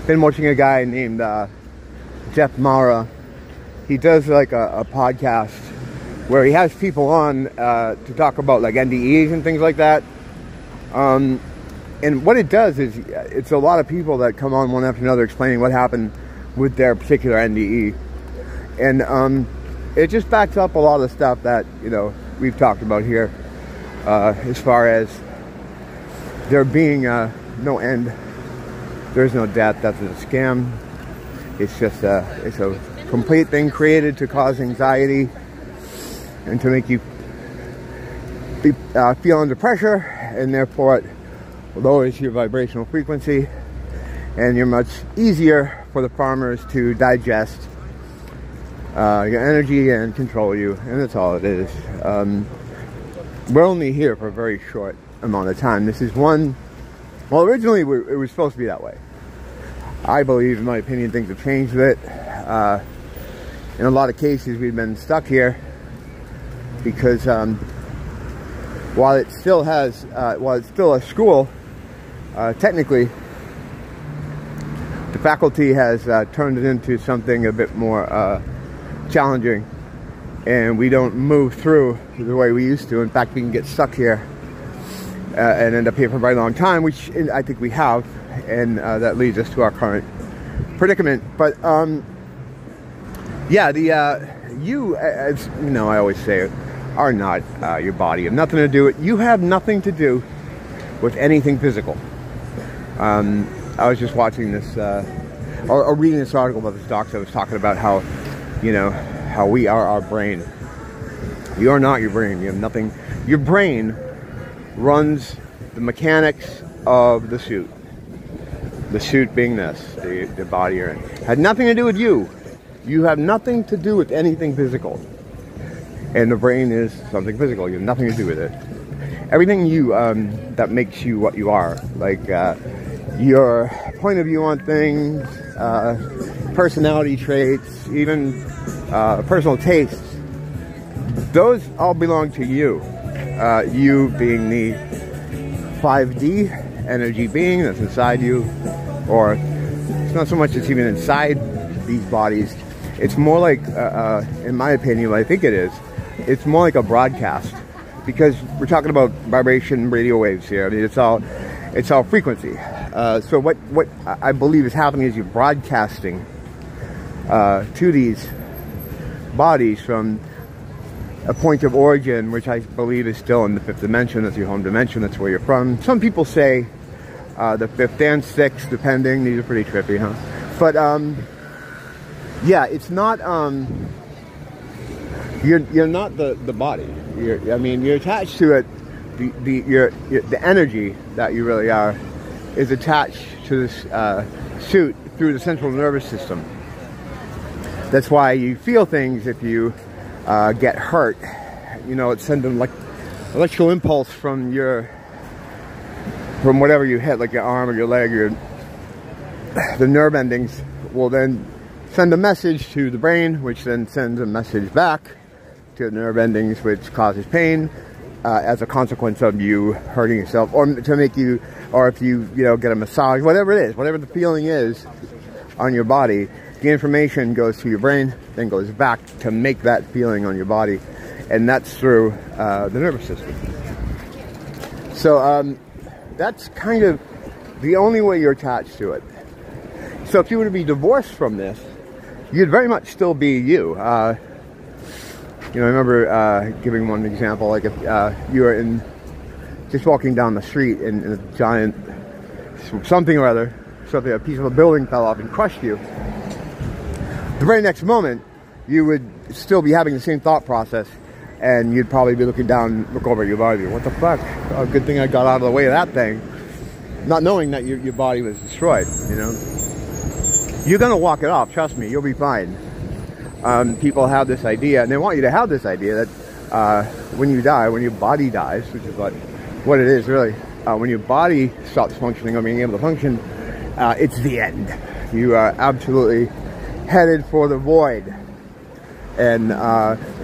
been watching a guy named Jeff Mara. He does like a podcast where he has people on to talk about like NDEs and things like that. And what it does is it's a lot of people that come on one after another explaining what happened with their particular NDE. And it just backs up a lot of the stuff that, you know, we've talked about here, as far as there being no end. There's no death. That's a scam. It's just it's a complete thing created to cause anxiety and to make you feel under pressure, and therefore it lowers your vibrational frequency, and you're much easier for the farmers to digest your energy and control you, and that's all it is. We're only here for a very short amount of time. This is one, well, originally it was supposed to be that way. I believe, in my opinion, things have changed a bit. In a lot of cases, we've been stuck here because while it still has, while it's still a school, technically, the faculty has turned it into something a bit more challenging, and we don't move through the way we used to. In fact, we can get stuck here and end up here for a very long time, which I think we have, and that leads us to our current predicament. But yeah, you, as you know, I always say, are not your body. You have nothing to do with it. You have nothing to do with anything physical. I was just watching this, or reading this article about this doctor that was talking about how, you know, how we are our brain. You are not your brain. You have nothing. Your brain runs the mechanics of the suit. The suit being this, the body you're in. Had nothing to do with you. You have nothing to do with anything physical. And the brain is something physical. You have nothing to do with it. Everything you, that makes you what you are, like your point of view on things, personality traits, even personal tastes, those all belong to you. You being the 5D energy being that's inside you, or it's not so much it's even inside these bodies. It's more like, in my opinion, what I think it is, it's more like a broadcast, because we're talking about vibration, radio waves here. I mean, it's all frequency. So what I believe is happening is you're broadcasting to these bodies from a point of origin, which I believe is still in the 5th dimension. That's your home dimension. That's where you're from. Some people say the 5th and 6th, depending. These are pretty trippy, huh? But yeah, it's not. You're not the body. I mean, you're attached to it. The energy that you really are is attached to this suit through the central nervous system. That's why you feel things if you get hurt. You know, it sends an electrical impulse from whatever you hit, like your arm or your leg, or the nerve endings will then send a message to the brain, which then sends a message back to the nerve endings, which causes pain as a consequence of you hurting yourself, or to make you, or if you get a massage, whatever it is, whatever the feeling is on your body, the information goes to your brain, then goes back to make that feeling on your body, and that's through the nervous system. So that's kind of the only way you're attached to it. So if you were to be divorced from this, you'd very much still be you. You know, I remember giving one example, like if you were just walking down the street and a giant something or other, a piece of a building fell off and crushed you. The very next moment, you would still be having the same thought process, and you'd probably be look over at your body, what the fuck? Oh, good thing I got out of the way of that thing. Not knowing that your body was destroyed, you know. You're gonna walk it off, trust me, you'll be fine. People have this idea, and they want you to have this idea that when you die, when your body dies, which is what it is really, when your body stops functioning or being able to function, it's the end. You are absolutely headed for the void, and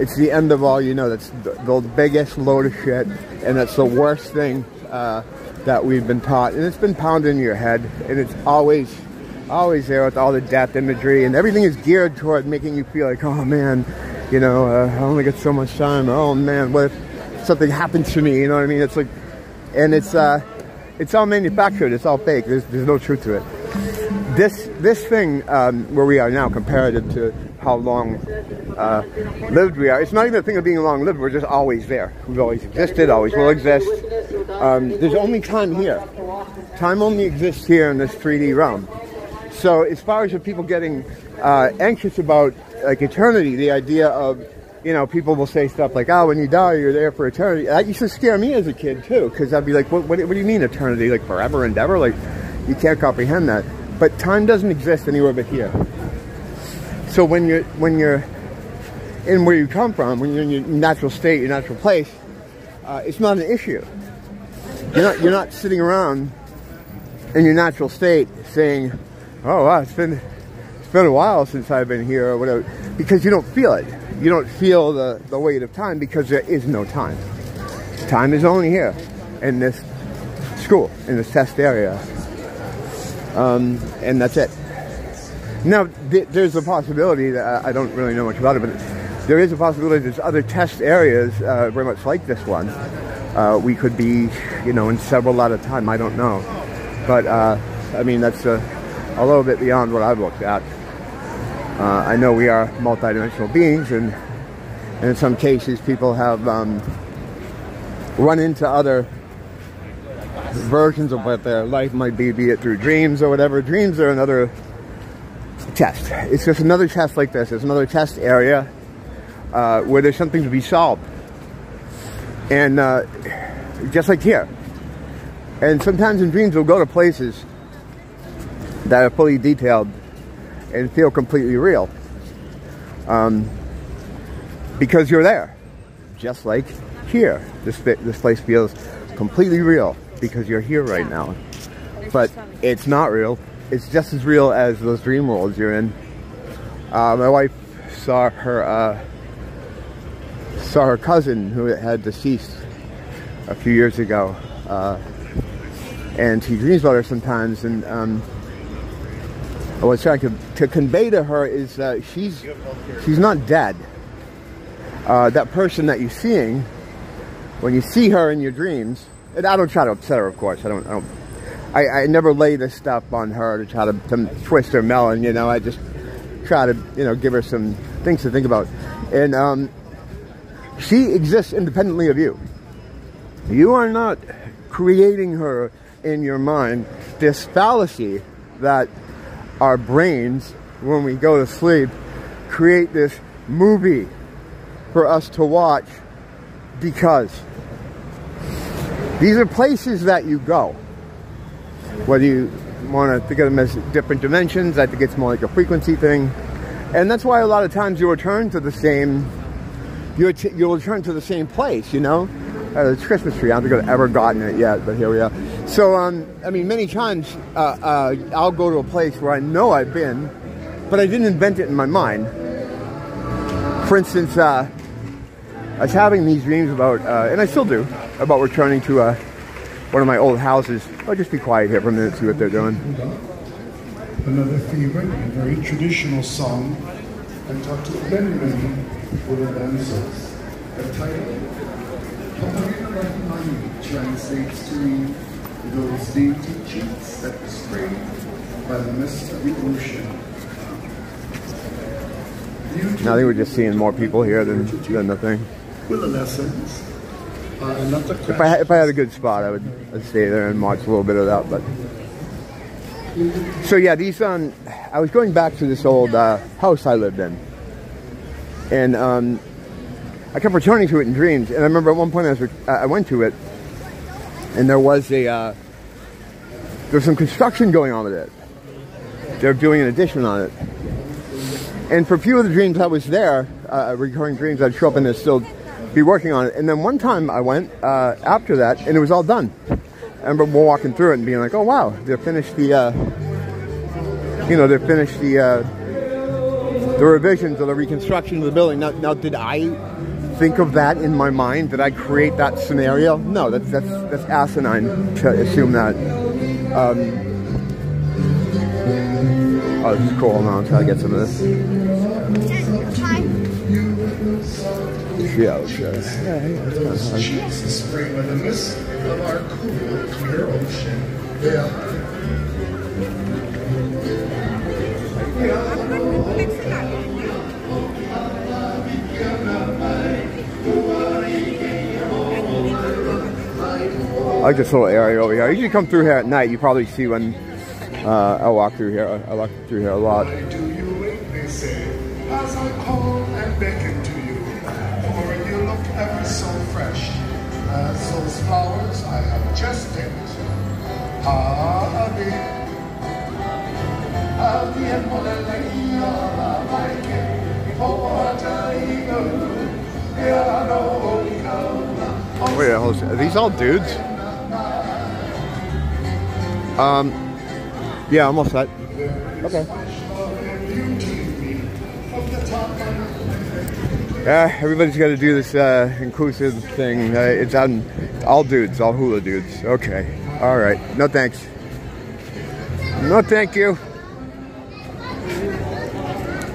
it's the end of all you know. That's the biggest load of shit, and that's the worst thing that we've been taught, and it's been pounded in your head, and it's always always there with all the depth imagery, and everything is geared toward making you feel like, oh man, you know, I only get so much time. Oh man, what if something happens to me? You know what I mean? It's like, and it's all manufactured. It's all fake. There's no truth to it. This thing where we are now, comparative to how long lived we are, it's not even a thing of being long lived. We're just always there. We've always existed, always will exist. There's only time here. Time only exists here in this 3D realm. So as far as the people getting anxious about like eternity, the idea of, you know, people will say stuff like, oh, when you die, you're there for eternity. That used to scare me as a kid too, because I'd be like, what do you mean eternity? Like forever and ever? Like, you can't comprehend that. But time doesn't exist anywhere but here. So when you're in where you come from, when you're in your natural state, your natural place, it's not an issue. You're not sitting around in your natural state saying, oh wow, it's been a while since I've been here or whatever, because you don't feel it. You don't feel the weight of time, because there is no time. Time is only here in this school, in this test area. And that's it. Now, there's a possibility that I don't really know much about it, but there is a possibility there's other test areas very much like this one. We could be, you know, in several at a time. I don't know, but I mean, that's a little bit beyond what I've looked at. I know we are multidimensional beings, and in some cases, people have run into other versions of what their life might be it through dreams or whatever. Dreams are another test. It's just another test like this. It's another test area where there's something to be solved. And just like here. And sometimes in dreams we'll go to places that are fully detailed and feel completely real. Because you're there. Just like here. This place feels completely real because you're here right now. But it's not real. It's just as real as those dream worlds you're in. My wife saw her cousin who had deceased a few years ago, and she dreams about her sometimes. And what I was trying to convey to her is that she's not dead. That person that you're seeing, when you see her in your dreams, and I don't try to upset her, of course. I never lay this stuff on her to try to twist her melon, you know. I just try to, you know, give her some things to think about. And she exists independently of you. You are not creating her in your mind. This fallacy that our brains, when we go to sleep, create this movie for us to watch, because these are places that you go. Whether you want to think of them as different dimensions, I think it's more like a frequency thing. And that's why a lot of times you'll return to the same, you'll return to the same place, you know? The Christmas tree, I don't think I've ever gotten it yet, but here we are. So, I mean, many times I'll go to a place where I know I've been, but I didn't invent it in my mind. For instance, I was having these dreams about, and I still do, about returning to one of my old houses. I'll just be quiet here for a minute, see what they're doing. Another favorite and very traditional song, and taught to many for the dancers. The title, translates to me those dainty cheeks that were sprayed by the mist of the ocean. Now I think we're just seeing more people here than the thing. With the lessons. If I had a good spot, I'd stay there and watch a little bit of that. But so yeah, these I was going back to this old house I lived in, and I kept returning to it in dreams. And I remember at one point I went to it, and there was some construction going on with it. They're doing an addition on it, and for a few of the dreams I was there, recurring dreams, I'd show up and they'd still be working on it. And then one time I went after that, and it was all done. I remember walking through it and being like, "Oh wow, they're finished the, they're finished the revisions or the reconstruction of the building." Now, did I think of that in my mind? Did I create that scenario? No, that's asinine to assume that. Oh, this is cool. Now I'm trying to get some of this. Yeah, Those cheeks spray by the mist of our cool, clear ocean. I like this little area over here. I usually come through here at night. You probably see when I walk through here. I walk through here a lot. Why do you wait, they say, as I call and beckon to you, for you look ever so fresh as those flowers I have just picked. Wait, are these all dudes? Yeah, almost set. Okay. Yeah, everybody's got to do this inclusive thing. It's on all dudes, all hula dudes. Okay. All right. No thanks. No thank you.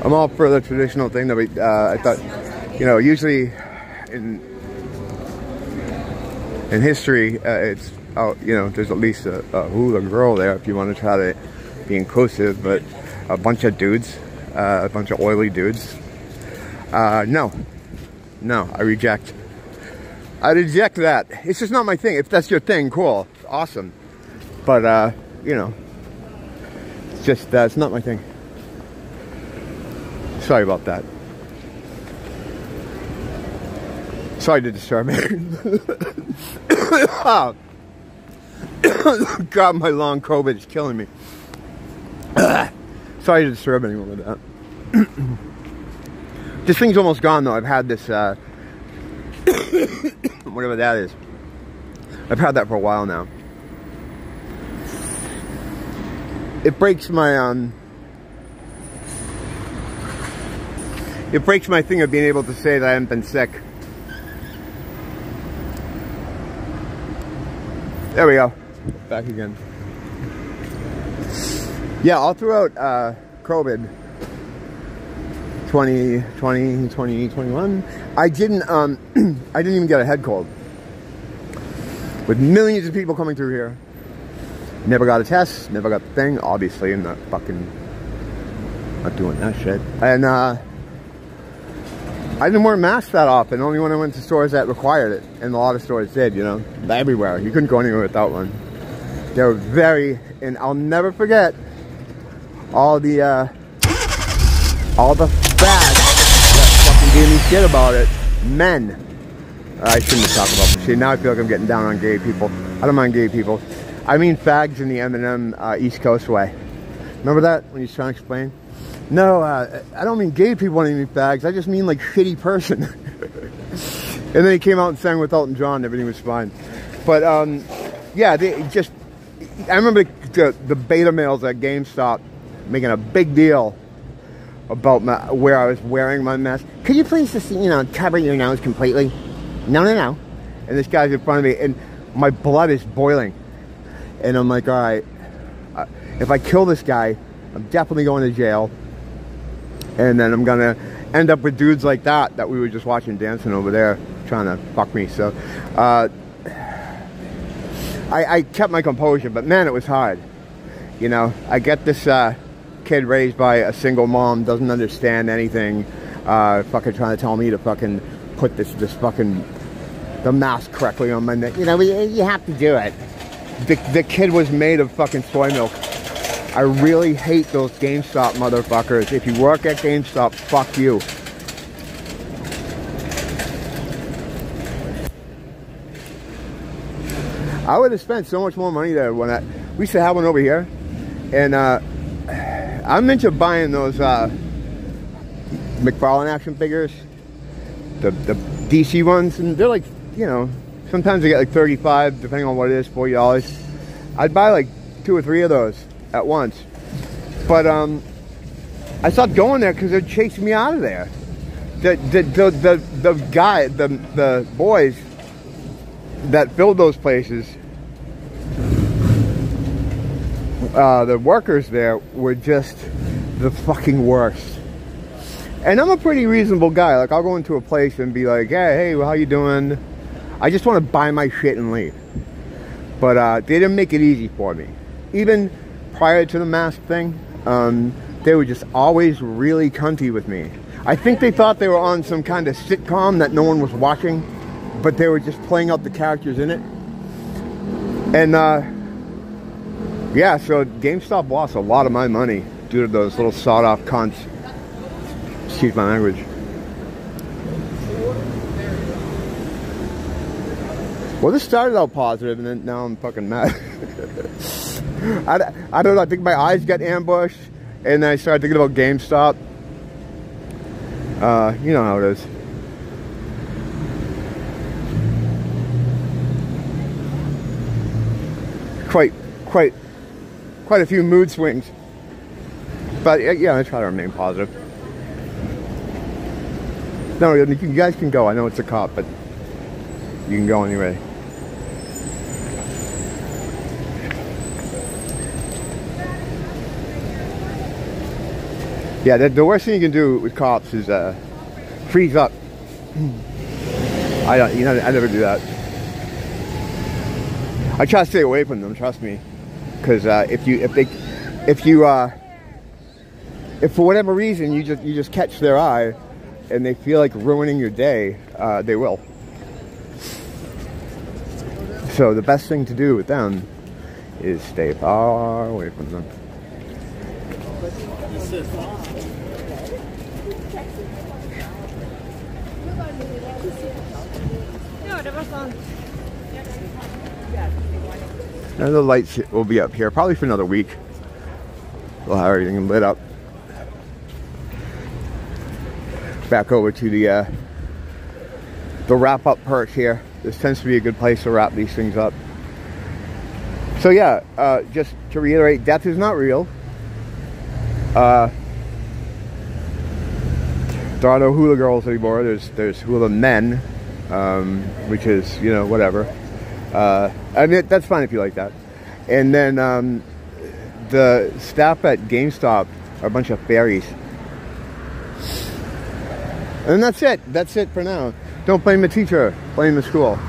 I'm all for the traditional thing that we, I thought, you know, usually in history, it's, you know, there's at least a hula girl there if you want to try to be inclusive, but a bunch of dudes, a bunch of oily dudes. No, I reject that. It's just not my thing. If that's your thing, cool, awesome. But, you know, it's just, it's not my thing. Sorry about that. Sorry to disturb me. God, my long COVID is killing me. Sorry to disturb anyone with that. This thing's almost gone though. I've had this, whatever that is. I've had that for a while now. It breaks my, it breaks my thing of being able to say that I haven't been sick. There we go. Back again. Yeah, all throughout COVID 2020, 2021, I didn't even get a head cold. With millions of people coming through here. Never got a test, never got the thing. Obviously, I'm not doing that shit. And I didn't wear masks that often, only when I went to stores that required it. And a lot of stores did, you know, everywhere. You couldn't go anywhere without one. They were very, and I'll never forget all the fags that fucking gave me shit about it. Men. I shouldn't have talked about this. See, now I feel like I'm getting down on gay people. I don't mind gay people. I mean fags in the M&M East Coast way. Remember that when he's trying to explain? No, I don't mean gay people when I mean fags. I just mean like shitty person. And then he came out and sang with Elton John and everything was fine. But yeah, they just, I remember the beta males at GameStop making a big deal about where I was wearing my mask. Could you please just, you know, cover your nose completely? No. And this guy's in front of me and my blood is boiling. And I'm like, all right, if I kill this guy, I'm definitely going to jail. And then I'm going to end up with dudes like that we were just watching dancing over there trying to fuck me. So I kept my composure, but man, it was hard. You know, I get this kid raised by a single mom, doesn't understand anything, fucking trying to tell me to fucking put the mask correctly on my neck. You know, you have to do it. The kid was made of fucking soy milk. I really hate those GameStop motherfuckers. If you work at GameStop, fuck you. I would have spent so much more money there when we used to have one over here. And I'm into buying those McFarlane action figures. The DC ones. And they're like, you know, sometimes they get like $35, depending on what it is, $40. I'd buy like 2 or 3 of those at once. But I stopped going there because they're chasing me out of there. The boys that filled those places, the workers there were just the fucking worst. And I'm a pretty reasonable guy. Like, I'll go into a place and be like, hey, well, how you doing? I just want to buy my shit and leave. But they didn't make it easy for me. Even prior to the mask thing, they were just always really cunty with me. I think they thought they were on some kind of sitcom that no one was watching, but they were just playing out the characters in it. And yeah, so GameStop lost a lot of my money due to those little sawed-off cunts. Excuse my language. Well, this started out positive, and then now I'm fucking mad. I don't know, I think my eyes got ambushed, and then I started thinking about GameStop. You know how it is. Quite a few mood swings. But yeah, I try to remain positive. No, you guys can go. I know it's a cop, but you can go anyway. Yeah, the worst thing you can do with cops is freeze up. I never do that. I try to stay away from them. Trust me, because if for whatever reason you just catch their eye, and they feel like ruining your day, they will. So the best thing to do with them is stay far away from them. Now the lights will be up here probably for another week. We'll have everything lit up. Back over to the wrap-up perch here. This tends to be a good place to wrap these things up. So yeah, just to reiterate, death is not real. There are no hula girls anymore. There's hula men, which is, you know, whatever. I mean, that's fine if you like that. And then the staff at GameStop are a bunch of fairies. And that's it. That's it for now. Don't blame the teacher. Blame the school.